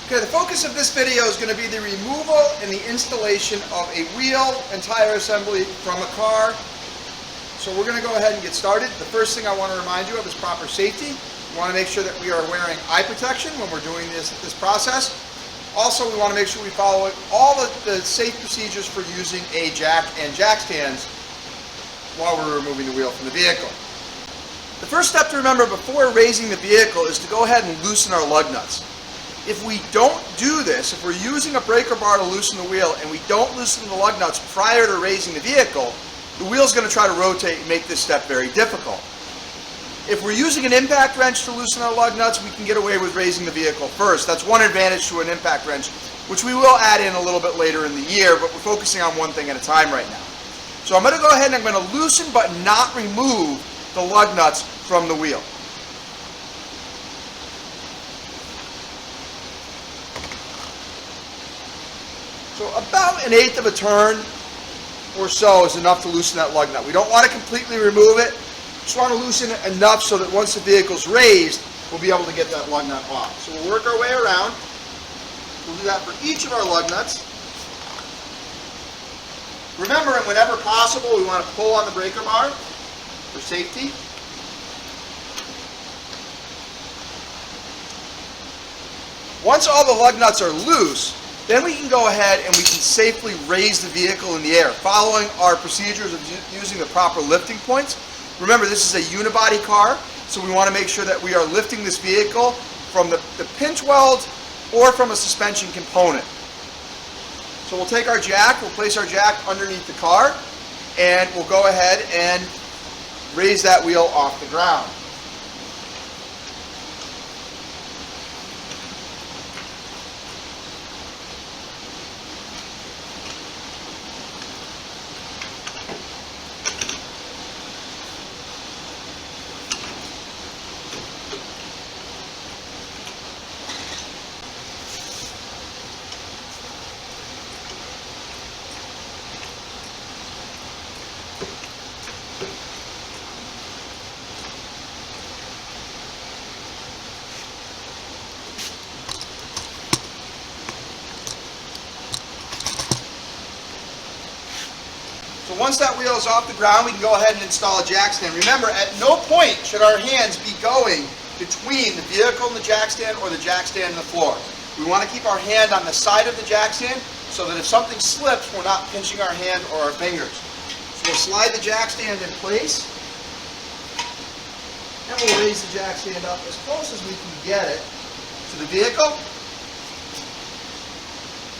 Okay, the focus of this video is going to be the removal and the installation of a wheel and tire assembly from a car. So we're going to go ahead and get started. The first thing I want to remind you of is proper safety. We want to make sure that we are wearing eye protection when we're doing this process. Also, we want to make sure we follow all the safe procedures for using a jack and jack stands while we're removing the wheel from the vehicle. The first step to remember before raising the vehicle is to go ahead and loosen our lug nuts. If we don't do this, if we're using a breaker bar to loosen the wheel and we don't loosen the lug nuts prior to raising the vehicle, the wheel's going to try to rotate and make this step very difficult. If we're using an impact wrench to loosen our lug nuts, we can get away with raising the vehicle first. That's one advantage to an impact wrench, which we will add in a little bit later in the year, but we're focusing on one thing at a time right now. So I'm going to go ahead and I'm going to loosen but not remove the lug nuts from the wheel. So about 1/8 of a turn or so is enough to loosen that lug nut. We don't want to completely remove it. Just want to loosen it enough so that once the vehicle's raised, we'll be able to get that lug nut off. So we'll work our way around. We'll do that for each of our lug nuts. Remember, and whenever possible, we want to pull on the breaker bar for safety. Once all the lug nuts are loose, then we can go ahead and we can safely raise the vehicle in the air, following our procedures of using the proper lifting points. Remember, this is a unibody car, so we want to make sure that we are lifting this vehicle from the pinch weld or from a suspension component. So we'll take our jack, we'll place our jack underneath the car, and we'll go ahead and raise that wheel off the ground. So once that wheel is off the ground, we can go ahead and install a jack stand. Remember, at no point should our hands be going between the vehicle and the jack stand or the jack stand and the floor. We want to keep our hand on the side of the jack stand so that if something slips, we're not pinching our hand or our fingers. So we'll slide the jack stand in place, and we'll raise the jack stand up as close as we can get it to the vehicle,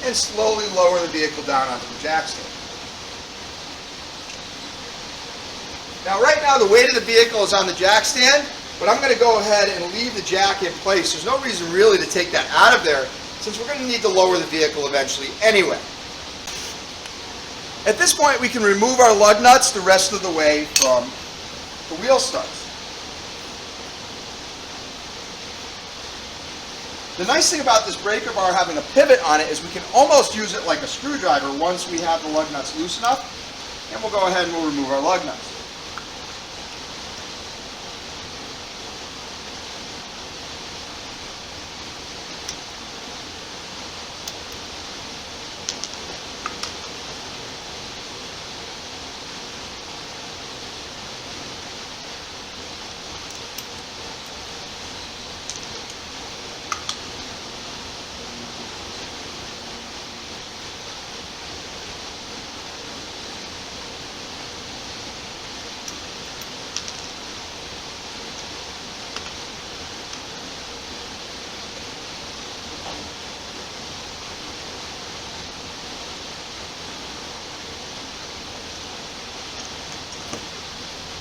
and slowly lower the vehicle down onto the jack stand. Now right now the weight of the vehicle is on the jack stand, but I'm going to go ahead and leave the jack in place. There's no reason really to take that out of there since we're going to need to lower the vehicle eventually anyway. At this point we can remove our lug nuts the rest of the way from the wheel studs. The nice thing about this breaker bar having a pivot on it is we can almost use it like a screwdriver once we have the lug nuts loose enough, and we'll go ahead and we'll remove our lug nuts.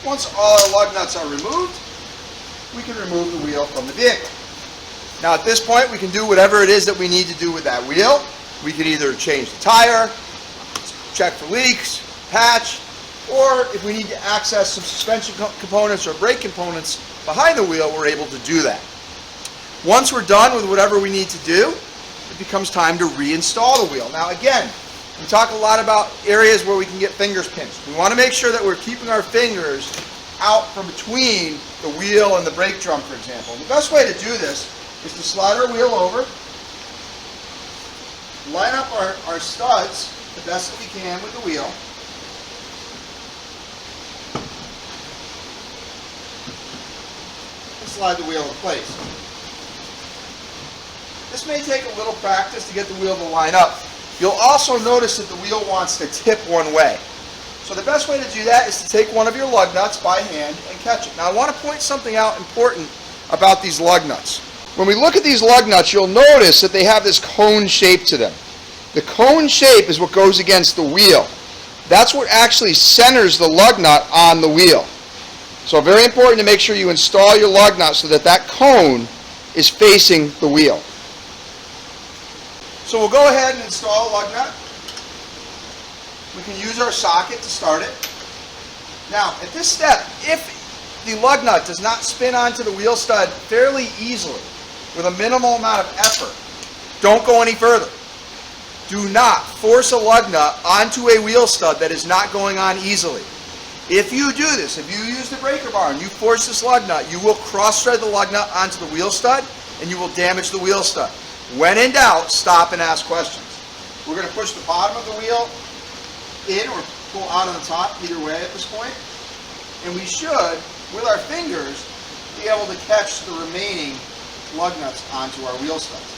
Once all our lug nuts are removed, we can remove the wheel from the vehicle. Now at this point we can do whatever it is that we need to do with that wheel. We can either change the tire, check for leaks, patch, or if we need to access some suspension components or brake components behind the wheel, we're able to do that. Once we're done with whatever we need to do, it becomes time to reinstall the wheel. Now again, we talk a lot about areas where we can get fingers pinched. We want to make sure that we're keeping our fingers out from between the wheel and the brake drum, for example. And the best way to do this is to slide our wheel over, line up our studs the best that we can with the wheel. And slide the wheel in place. This may take a little practice to get the wheel to line up. You'll also notice that the wheel wants to tip one way. So the best way to do that is to take one of your lug nuts by hand and catch it. Now I want to point something out important about these lug nuts. When we look at these lug nuts, you'll notice that they have this cone shape to them. The cone shape is what goes against the wheel. That's what actually centers the lug nut on the wheel. So very important to make sure you install your lug nut so that that cone is facing the wheel. So we'll go ahead and install a lug nut. We can use our socket to start it. Now, at this step, if the lug nut does not spin onto the wheel stud fairly easily, with a minimal amount of effort, don't go any further. Do not force a lug nut onto a wheel stud that is not going on easily. If you do this, if you use the breaker bar and you force this lug nut, you will cross-thread the lug nut onto the wheel stud and you will damage the wheel stud. When in doubt, stop and ask questions. We're going to push the bottom of the wheel in or pull out on the top, either way at this point. And we should, with our fingers, be able to catch the remaining lug nuts onto our wheel studs.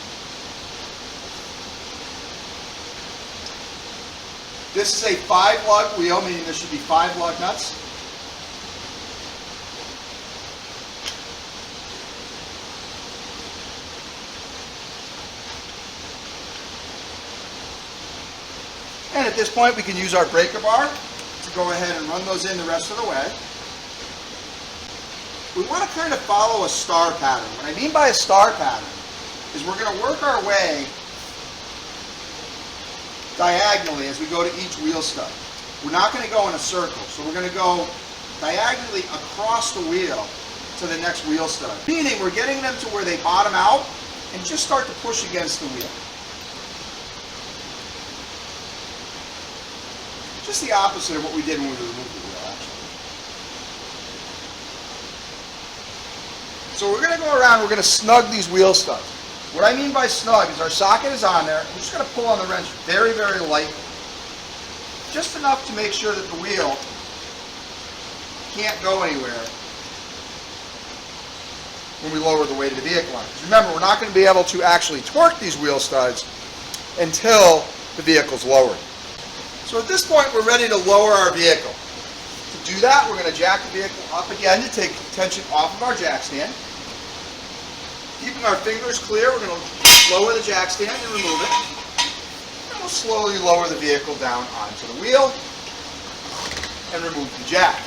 This is a 5-lug wheel, meaning there should be 5 lug nuts. And at this point we can use our breaker bar to go ahead and run those in the rest of the way. We want to kind of follow a star pattern. What I mean by a star pattern is we're going to work our way diagonally as we go to each wheel stud. We're not going to go in a circle, so we're going to go diagonally across the wheel to the next wheel stud. Meaning we're getting them to where they bottom out and just start to push against the wheel. Just the opposite of what we did when we removed the wheel, actually. So we're going to go around, we're going to snug these wheel studs. What I mean by snug is our socket is on there, we're just going to pull on the wrench very, very lightly. Just enough to make sure that the wheel can't go anywhere when we lower the weight of the vehicle on it. Because remember, we're not going to be able to actually torque these wheel studs until the vehicle's lowered. So at this point, we're ready to lower our vehicle. To do that, we're going to jack the vehicle up again to take tension off of our jack stand. Keeping our fingers clear, we're going to lower the jack stand and remove it. And we'll slowly lower the vehicle down onto the wheel and remove the jack.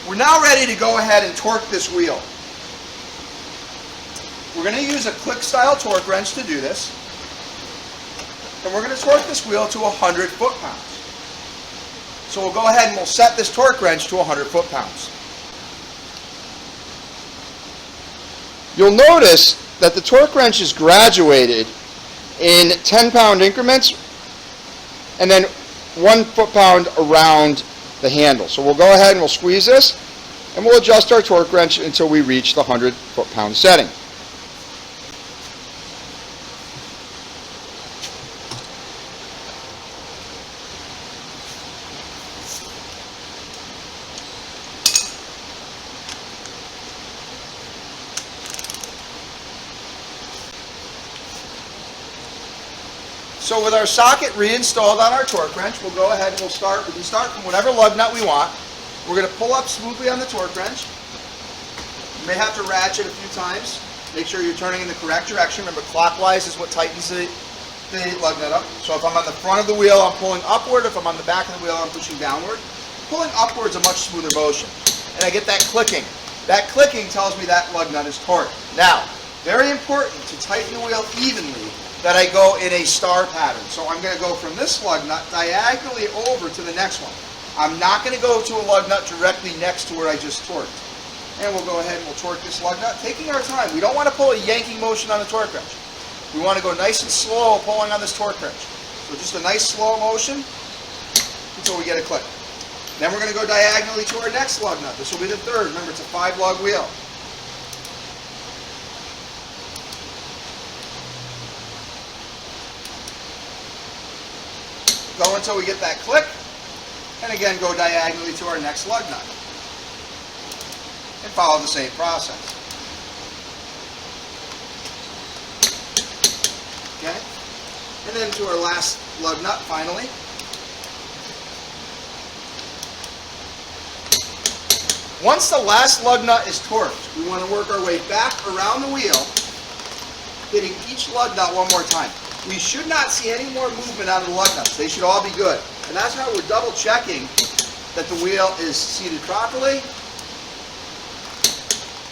We're now ready to go ahead and torque this wheel. We're going to use a click-style torque wrench to do this. And we're going to torque this wheel to 100 foot-pounds. So we'll go ahead and we'll set this torque wrench to 100 foot-pounds. You'll notice that the torque wrench is graduated in 10-pound increments and then 1 foot-pound around the handle. So we'll go ahead and we'll squeeze this and we'll adjust our torque wrench until we reach the 100 foot-pound setting. So with our socket reinstalled on our torque wrench, we'll go ahead and we can start from whatever lug nut we want. We're going to pull up smoothly on the torque wrench. You may have to ratchet a few times. Make sure you're turning in the correct direction. Remember, clockwise is what tightens the lug nut up. So if I'm on the front of the wheel, I'm pulling upward. If I'm on the back of the wheel, I'm pushing downward. Pulling upward is a much smoother motion. And I get that clicking. That clicking tells me that lug nut is torqued. Now, very important to tighten the wheel evenly, that I go in a star pattern. So I'm going to go from this lug nut diagonally over to the next one. I'm not going to go to a lug nut directly next to where I just torqued. And we'll go ahead and we'll torque this lug nut, taking our time. We don't want to pull a yanking motion on the torque wrench. We want to go nice and slow pulling on this torque wrench. So just a nice slow motion until we get a click. Then we're going to go diagonally to our next lug nut. This will be the third. Remember, it's a 5-lug wheel. Go until we get that click, and again go diagonally to our next lug nut. And follow the same process. Okay? And then to our last lug nut finally. Once the last lug nut is torqued, we want to work our way back around the wheel, hitting each lug nut one more time. We should not see any more movement out of the lug nuts. They should all be good. And that's how we're double checking that the wheel is seated properly.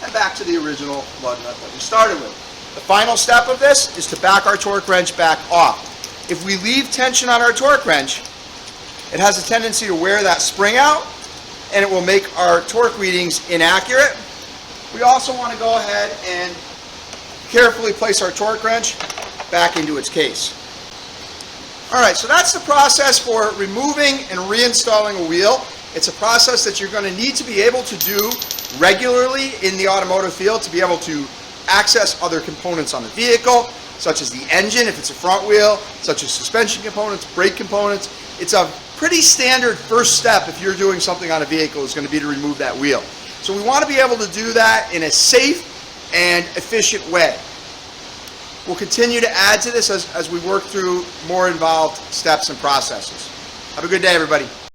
And back to the original lug nut that we started with. The final step of this is to back our torque wrench back off. If we leave tension on our torque wrench, it has a tendency to wear that spring out, and it will make our torque readings inaccurate. We also want to go ahead and carefully place our torque wrench back into its case. Alright, so that's the process for removing and reinstalling a wheel. It's a process that you're going to need to be able to do regularly in the automotive field to be able to access other components on the vehicle, such as the engine if it's a front wheel, such as suspension components, brake components. It's a pretty standard first step if you're doing something on a vehicle is going to be to remove that wheel. So we want to be able to do that in a safe and efficient way. We'll continue to add to this as we work through more involved steps and processes. Have a good day, everybody.